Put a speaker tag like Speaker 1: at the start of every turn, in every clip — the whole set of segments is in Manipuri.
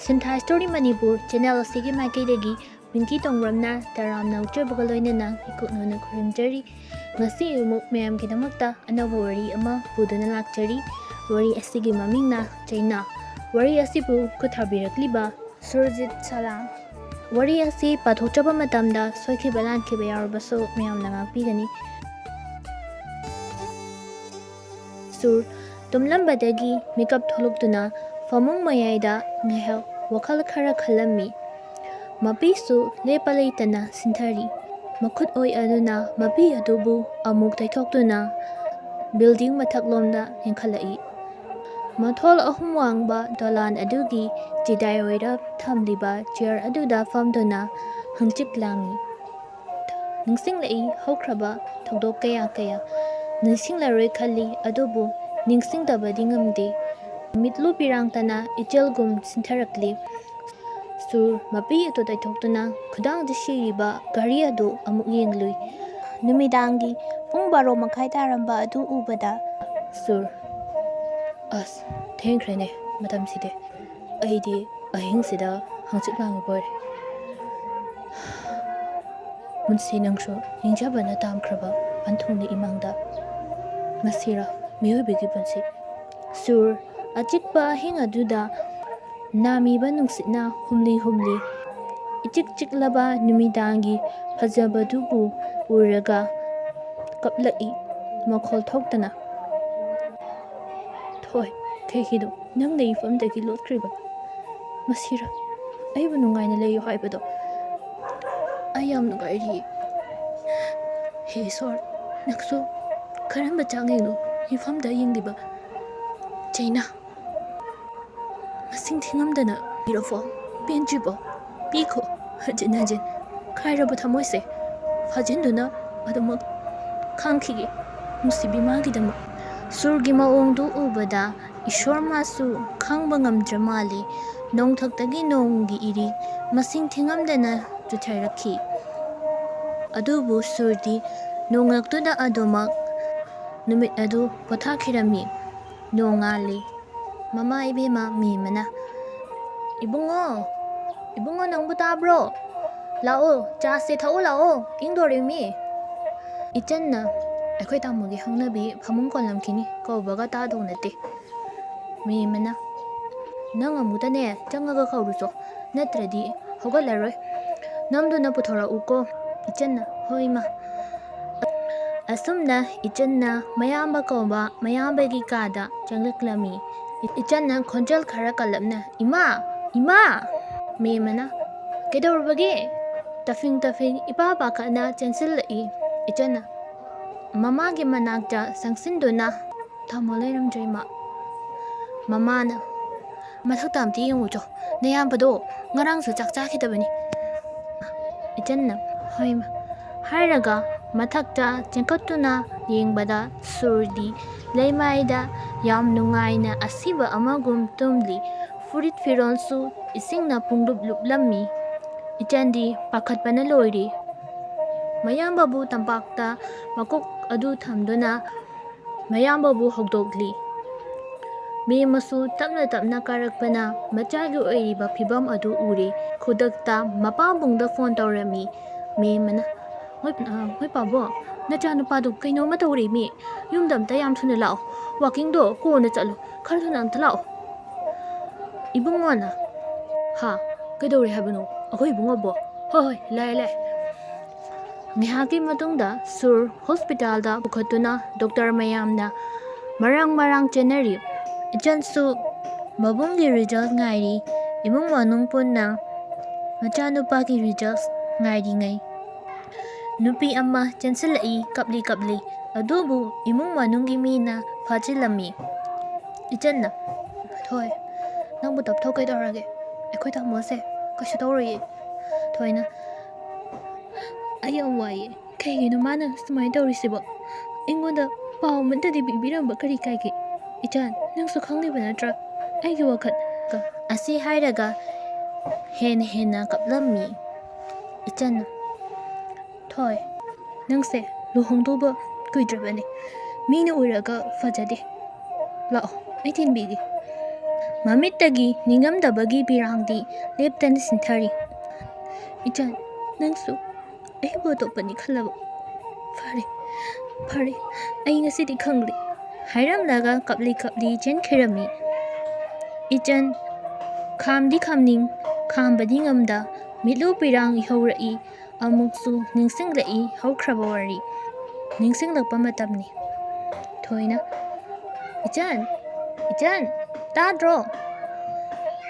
Speaker 1: Sinthai Story Manipur channel asigi maikaidagi Pinky Tongbramna taram nauchrabaga loinana ikutnuna khurimjari ngasi umuk mayam kidamakta anaba wari ama puduna lakchari wari asigi mamingna Cheina wari asibu kuthabirakliba Surjit Salam wari asi pathokchaba matamda soikhiba lankhiba yarubasu mayamna ngakpigani Sur tumlambadagi makeup tholukduna famung mayaida ngahel wakal khara khalami mapisu lepa leitana sinthari makhut oi aduna mapi adubu amuk taithokduna building mathaklomda henkhalai mathol ahum wangba dolan adugi jidai oira thamliba chair aduda famduna hangchik langi ningsinglai hokraba thogdok kaya ningsinglaroi khali adubu ningsingdabadi ngamde mitlu pirangtana ijelgum sintharakli sur mapi ato taithokduna khudang dishiriba gari adu amuk yenglui numidangi pung 12 makhai taramba adu ubada sur as thenkrene matam side aidi ahing sida hangchik langi boy munsi nangsho ningjabana tamkraba anthungni imangda masira miyoibigi punsi sur achikpa ahing aduda namiba nungsitna humli ichik chiklaba numidangi fajabadubu uraga kaplai makhol thoktana thoi khehido nang nei famdagi lotkriba masira aibu nungaina leyo haibado ayam nugairi he sor nakso karamba changengno hifamda yingdiba Cheina masing thingamdana birafo penjibo piko hajinajin khairaba thamoise fajinduna aduma khangkhigi musibimagi dama surgi maongdu ubada ishor masu khangba ngamdramali nongthaktagi nonggi iri masing thingamdana jutharakhi adubu surdi nonglaktuda adomak numit adu pothakhirami nongali mama ibema mimana ibungo nangbu tabro lao chase thau lao ingdori mi ichanna akhoi tamugi hangnabi phamung kolamkhini kobaga ta donate mimana nang amudane changaga khawruso natradi hogalaroi namduna puthora uko ichanna hoima asumna ichanna mayamba koba mayambagi kada changlaklami ichanna khonjal khara kalapna ima memana kedawrbage tafing ipa pakana chansilai ichanna mamagi manakta sangsinduna thamolairam joima mamana mathaktamti yengujo nayambado ngarangsu chakcha khidabani ichanna hoima hairaga mathakta chengkatuna yengbada surdi leimaida yam nungaina asiba amagum tumli furit fironsu isingna punglup-luplammi ichandi pakhatpana loiri mayambabu tampakta makok adu thamduna mayambabu hogdogli memasu tapna karakpana machagi oiriba phibam adu ure khudakta mapabungda phone tawrami memana hoi pabo nacha nupadu kaino ma tawri mi yumdam ta yam thuna lao walking do ko na chalo khar thuna am thalao ibungona ha kedori habano akoi ibungo bo hoi lai ngihaki matungda sur hospital da bukhatuna doctor mayamna marang chenari jansu mabunggi result ngairi imung manung punna macha nupagi results ngairi ngai nupi amma chansalai kapli adubu imung manunggi mina phajilami ichanna thoi nangbu tap thokai dorage ekhoi ta mose kashu dori thoina ayam wai kaigino mana sumai dori sibo ingonda paw mantadi bibiramba kari kaige ichan nangsu khangli banatra aigi wakhat asi hairaga hena kaplami ichanna thoi nangse luhongdoba kuidrabani mina uraga fajade lao ai tinbigi ꯃꯃꯤꯠꯇꯒꯤ ꯅꯤꯡꯉꯝꯗꯕꯒꯤ ꯄꯤꯔꯥꯡꯗꯤ ꯂꯦꯞꯇꯅ ꯁꯤꯟꯊꯔꯤ꯫ ꯏꯆꯟ, ꯅꯪꯁꯨ ꯑꯩꯕꯨ ꯑꯇꯣꯞꯄꯅꯤ ꯈꯜꯂꯕ? ꯐꯔꯦ, ꯑꯩ ꯉꯁꯤꯗꯤ ꯈꯪꯂꯦ ꯍꯥꯏꯔꯝꯂꯒ ꯀꯞꯂꯤ ꯆꯦꯟꯈꯤꯔꯝꯃꯤ꯫ ꯏꯆꯟ ꯈꯥꯝꯗꯤ ꯈꯥꯝꯅꯤꯡ, ꯈꯥꯝꯕꯗꯤ ꯉꯝꯗ ꯃꯤꯠꯂꯨ ꯄꯤꯔꯥꯡ ꯏꯍꯧꯔꯛꯏ꯫ ꯑꯃꯨꯛꯁꯨ ꯅꯤꯡꯁꯤꯡꯂꯛꯏ ꯍꯧꯈ꯭ꯔꯕ ꯋꯥꯔꯤ꯫ ꯅꯤꯡꯁꯤꯡꯂꯛꯄ ꯃꯇꯝꯅꯤ꯫ ꯊꯣꯏꯅ, ꯏꯆꯟ, ꯇꯥꯗ꯭ꯔꯣ?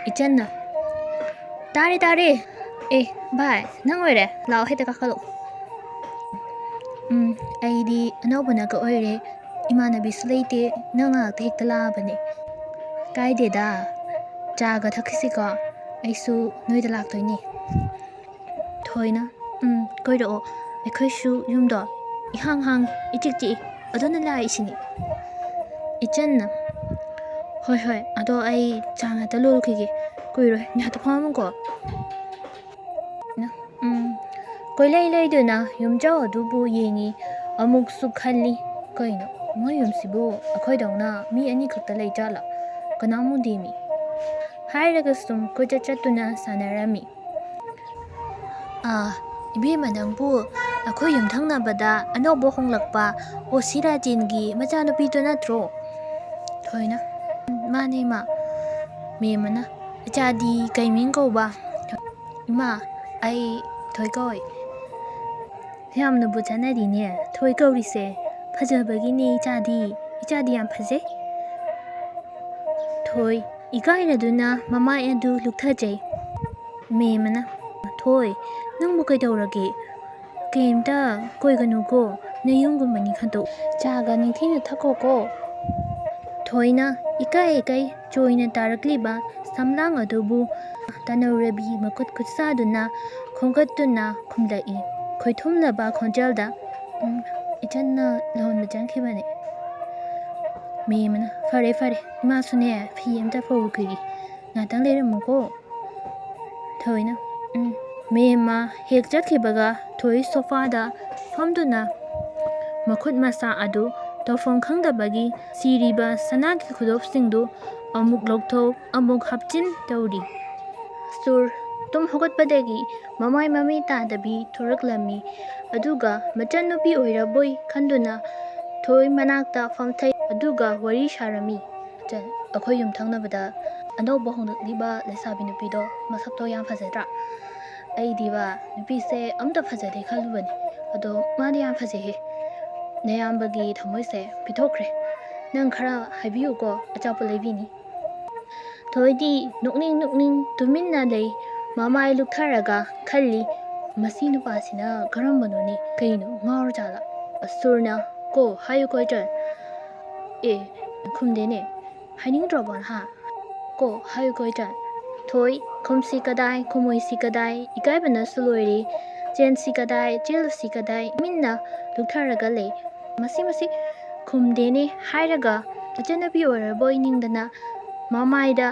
Speaker 1: ꯏꯆꯟꯅ, ꯇꯥꯔꯦ꯫ ꯚꯥꯏ, ꯅꯪ ꯑꯣꯏꯔꯦ? ꯂꯥꯛꯑꯣ, ꯍꯦꯛꯇ ꯀꯥꯈꯠꯂꯛꯑꯣ꯫ ꯑꯩꯗꯤ ꯑꯅꯧꯕꯅꯒ ꯑꯣꯏꯔꯦ, ꯏꯃꯥꯟꯅꯕꯤꯁꯨ ꯂꯩꯇꯦ, ꯅꯪ ꯅꯅꯥꯛꯇ ꯍꯦꯛꯇ ꯂꯥꯛꯑꯕꯅꯦ꯫ ꯀꯥꯏꯗꯦꯗ, ꯆꯥꯒ ꯊꯛꯈꯤꯁꯤꯀꯣ, ꯑꯩꯁꯨ ꯅꯣꯏꯗ ꯂꯥꯛꯇꯣꯏꯅꯦ꯫ ꯊꯣꯏꯅ, ꯀꯣꯏꯔꯛꯑꯣ, ꯑꯩꯈꯣꯏꯁꯨ ꯌꯨꯝꯗꯣ ꯏꯍꯥꯡ ꯏꯆꯤꯛ, ꯑꯗꯨꯅ ꯂꯥꯛꯏꯁꯤꯅꯤ꯫ ꯏꯆꯟꯅ, ꯍꯣꯏ, ꯑꯗꯣ ꯑꯩ ꯆꯥ ꯉꯥꯛꯇ ꯂꯣꯜꯂꯨꯈꯤꯒꯦ, ꯀꯨꯏꯔꯣꯏ, ꯉꯥꯏꯍꯥꯛꯇ ꯐꯝꯃꯝꯃꯨꯀꯣ꯫ ꯀꯣꯏꯂꯩ ꯂꯩꯗꯨꯅ ꯌꯨꯝꯖꯥꯎ ꯑꯗꯨꯕꯨ ꯌꯦꯡꯉꯤ, ꯑꯃꯨꯛꯁꯨ ꯈꯜꯂꯤ, ꯀꯩꯅꯣ ꯃꯣꯏ ꯌꯨꯝꯁꯤꯕꯨ ꯑꯩꯈꯣꯏꯗꯧꯅ ꯃꯤ ꯑꯅꯤꯈꯛꯇ ꯂꯩꯖꯥꯠꯂꯥ? ꯀꯅꯥꯝ ꯎꯗꯦꯃꯤ ꯍꯥꯏꯔꯒ ꯁꯨꯝ ꯀꯣꯏꯆꯠ ꯆꯠꯇꯨꯅ ꯁꯥꯟꯅꯔꯝꯃꯤ꯫ ꯏꯕꯦꯝꯃ, ꯅꯪꯕꯨ ꯑꯩꯈꯣꯏ ꯌꯨꯝꯊꯪꯅꯕꯗ ꯑꯅꯧꯕ ꯍꯣꯡꯂꯛꯄ ꯑꯣꯁꯤ ꯔꯥꯖꯦꯟꯒꯤ ꯃꯆꯥꯅꯨꯄꯤꯗꯣ ꯅꯠꯇ꯭ꯔꯣ? ꯊꯣꯏꯅ, ꯃꯥꯅꯦ ꯏꯃꯥ꯫ ꯃꯦꯝꯃꯅ, ꯏꯆꯥꯗꯤ ꯀꯩ ꯃꯤꯡ ꯀꯧꯕ? ꯏꯃꯥ, ꯑꯩ ꯊꯣꯏ ꯀꯧꯏ꯫ ꯌꯥꯝꯅꯕꯨ ꯆꯥꯟꯅꯔꯤꯅꯦ, ꯊꯣꯏ ꯀꯧꯔꯤꯁꯦ, ꯐꯖꯕꯒꯤꯅꯦ ꯏꯆꯥꯗꯤ ꯌꯥꯝ ꯐꯖꯩ꯫ ꯊꯣꯏ ꯏꯀꯥꯏꯔꯗꯨꯅ ꯃꯃꯥꯏ ꯑꯗꯨ ꯂꯨꯛꯊꯖꯩ꯫ ꯃꯦꯝꯃꯅ, ꯊꯣꯏ, ꯅꯪꯕꯨ ꯀꯩꯗꯧꯔꯒꯦ? ꯀꯩꯝꯇ ꯀꯣꯏꯒꯅꯨꯀꯣ, ꯅꯌꯨꯝꯒꯨꯝꯕꯅꯤ ꯈꯟꯇꯣꯛ, ꯆꯥꯒ ꯅꯤꯡꯊꯤꯅ ꯊꯛꯈꯣꯀꯣ꯫ ꯊꯣꯏꯅ ꯏꯀꯥꯏ ꯆꯣꯏꯅ ꯇꯥꯔꯛꯂꯤꯕ ꯁꯝꯂꯥꯡ ꯑꯗꯨꯕꯨ ꯇꯅꯧꯔꯕꯤ ꯃꯈꯨꯠ ꯈꯨꯠꯁꯥꯗꯨꯅ ꯈꯣꯝꯒꯠꯇꯨꯅ ꯈꯨꯝꯂꯛꯏ ꯈꯣꯏꯊꯨꯝꯂꯕ ꯈꯣꯟꯖꯦꯜꯗ, ꯏꯆꯟꯅ ꯂꯨꯍꯣꯡꯕ ꯆꯪꯈꯤꯕꯅꯦ꯫ ꯃꯦꯝꯃꯅ, ꯐꯔꯦ, ꯏꯃꯥꯁꯨꯅꯦ ꯐꯤ ꯑꯝꯇ ꯐꯧꯔꯨꯈꯤꯒꯦ, ꯉꯥꯛꯇꯪ ꯂꯩꯔꯝꯃꯨꯀꯣ꯫ ꯊꯣꯏꯅ, ꯃꯦꯝꯃ ꯍꯦꯛ ꯆꯠꯈꯤꯕꯒ ꯊꯣꯏ ꯁꯣꯐꯥꯗ ꯐꯝꯗꯨꯅ ꯃꯈꯨꯠ ꯃꯁꯥ ꯑꯗꯨ ꯇꯧꯐꯝ ꯈꯪꯗꯕꯒꯤ ꯁꯤꯔꯤꯕ ꯁꯅꯥꯒꯤ ꯈꯨꯗꯣꯞꯁꯤꯡꯗꯨ ꯑꯃꯨꯛ ꯂꯧꯊꯣꯛ ꯑꯃꯨꯛ ꯍꯥꯞꯆꯤꯟ ꯇꯧꯔꯤ꯫ ꯁꯨꯔ ꯇꯨꯝ ꯍꯧꯒꯠꯄꯗꯒꯤ ꯃꯃꯥꯏ ꯃꯃꯤꯠ ꯇꯥꯗꯕꯤ ꯊꯣꯔꯛꯂꯝꯃꯤ꯫ ꯑꯗꯨꯒ ꯃꯆꯟꯅꯨꯄꯤ ꯑꯣꯏꯔꯕꯣꯏ ꯈꯟꯗꯨꯅ ꯊꯣꯏ ꯃꯅꯥꯛꯇ ꯐꯝꯊꯩ, ꯑꯗꯨꯒ ꯋꯥꯔꯤ ꯁꯥꯔꯝꯃꯤ꯫ ꯑꯩꯈꯣꯏ ꯌꯨꯝꯊꯪꯅꯕꯗ ꯑꯅꯧꯕ ꯍꯣꯡꯂꯛꯂꯤꯕ ꯂꯩꯁꯥꯕꯤ ꯅꯨꯄꯤꯗꯣ ꯃꯁꯛꯇꯣ ꯌꯥꯝ ꯐꯖꯗ꯭ꯔꯥ? ꯑꯩꯗꯤꯕ ꯅꯨꯄꯤꯁꯦ ꯑꯝꯇ ꯐꯖꯗꯦ ꯈꯜꯂꯨꯕꯅꯤ, ꯑꯗꯣ ꯃꯥꯗꯤ ꯌꯥꯝ ꯐꯖꯩꯍꯦ꯫ ꯅꯌꯥꯝꯕꯒꯤ ꯊꯃꯣꯏꯁꯦ ꯄꯤꯊꯣꯛꯈ꯭ꯔꯦ, ꯅꯪ ꯈꯔ ꯍꯥꯏꯕꯤꯌꯨꯀꯣ, ꯑꯆꯥꯄꯣꯠ ꯂꯩꯕꯤꯅꯤ꯫ ꯊꯣꯏꯗꯤ ꯅꯣꯛꯅꯤꯡ ꯇꯨꯃꯤꯟꯅ ꯂꯩ, ꯃꯃꯥꯏ ꯂꯨꯛꯊꯔꯒ ꯈꯜꯂꯤ, ꯃꯁꯤ ꯅꯨꯄꯥꯁꯤꯅ ꯀꯔꯝꯕꯅꯣꯅꯦ, ꯀꯩꯅꯣ ꯉꯥꯎꯔꯖꯥꯠꯂꯥ? ꯁꯨꯔꯅ, ꯀꯣ ꯍꯥꯏꯌꯨꯀꯣ ꯏꯆꯟ꯫ ꯈꯨꯝꯗꯦꯅꯦ, ꯍꯥꯏꯅꯤꯡꯗ꯭ꯔꯕꯣ ꯍꯥ? ꯀꯣ ꯍꯥꯏꯌꯨꯀꯣ ꯏꯆꯟ꯫ ꯊꯣꯏ, ꯈꯨꯝꯁꯤ ꯀꯗꯥꯏ, ꯈꯨꯝꯃꯣꯏꯁꯤ ꯀꯗꯥꯏ, ꯏꯀꯥꯏꯕꯅꯁꯨ ꯂꯣꯏꯔꯦ, ꯆꯦꯟꯁꯤ ꯀꯗꯥꯏ, ꯆꯦꯜꯂꯨꯁꯤ ꯀꯗꯥꯏ, ꯇꯨꯃꯤꯟꯅ ꯂꯨꯛꯊꯔꯒ ꯂꯩ꯫ ꯃꯁꯤ ꯈꯨꯝꯗꯦꯅꯦ ꯍꯥꯏꯔꯒ ꯃꯆꯟꯅꯨꯄꯤ ꯑꯣꯏꯔꯕꯣꯏ ꯅꯤꯡꯗꯅ ꯃꯃꯥꯏꯗ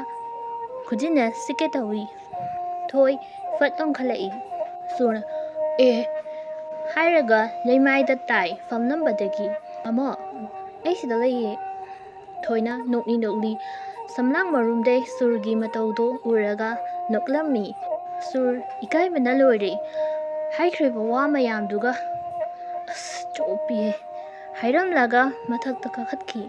Speaker 1: ꯈꯨꯖꯤꯟꯅ ꯁꯤꯛꯀꯦ ꯇꯧꯏ꯫ ꯊꯣꯏ ꯐꯠ ꯂꯣꯟꯈꯠꯂꯛꯏ꯫ ꯁꯨꯔꯅ, ꯍꯥꯏꯔꯒ ꯂꯩꯃꯥꯏꯗ ꯇꯥꯏ ꯐꯝꯂꯝꯕꯗꯒꯤ, ꯑꯃꯣ, ꯑꯩ ꯁꯤꯗ ꯂꯩꯌꯦ꯫ ꯊꯣꯏꯅ ꯅꯣꯛꯂꯤ ꯁꯝꯂꯥꯡ ꯃꯔꯨꯝꯗꯩ ꯁꯨꯔꯒꯤ ꯃꯇꯧꯗꯣ ꯎꯔꯒ ꯅꯣꯛꯂꯝꯃꯤ꯫ ꯁꯨꯔ ꯏꯀꯥꯏꯕꯅ ꯂꯣꯏꯔꯦ, ꯍꯥꯏꯈ꯭ꯔꯤꯕ ꯋꯥ ꯃꯌꯥꯝꯗꯨꯒ ꯆꯣꯞꯄꯤꯍꯦ ꯍꯥꯏꯔꯝꯂꯒ ꯃꯊꯛꯇ ꯀꯥꯈꯠꯈꯤ꯫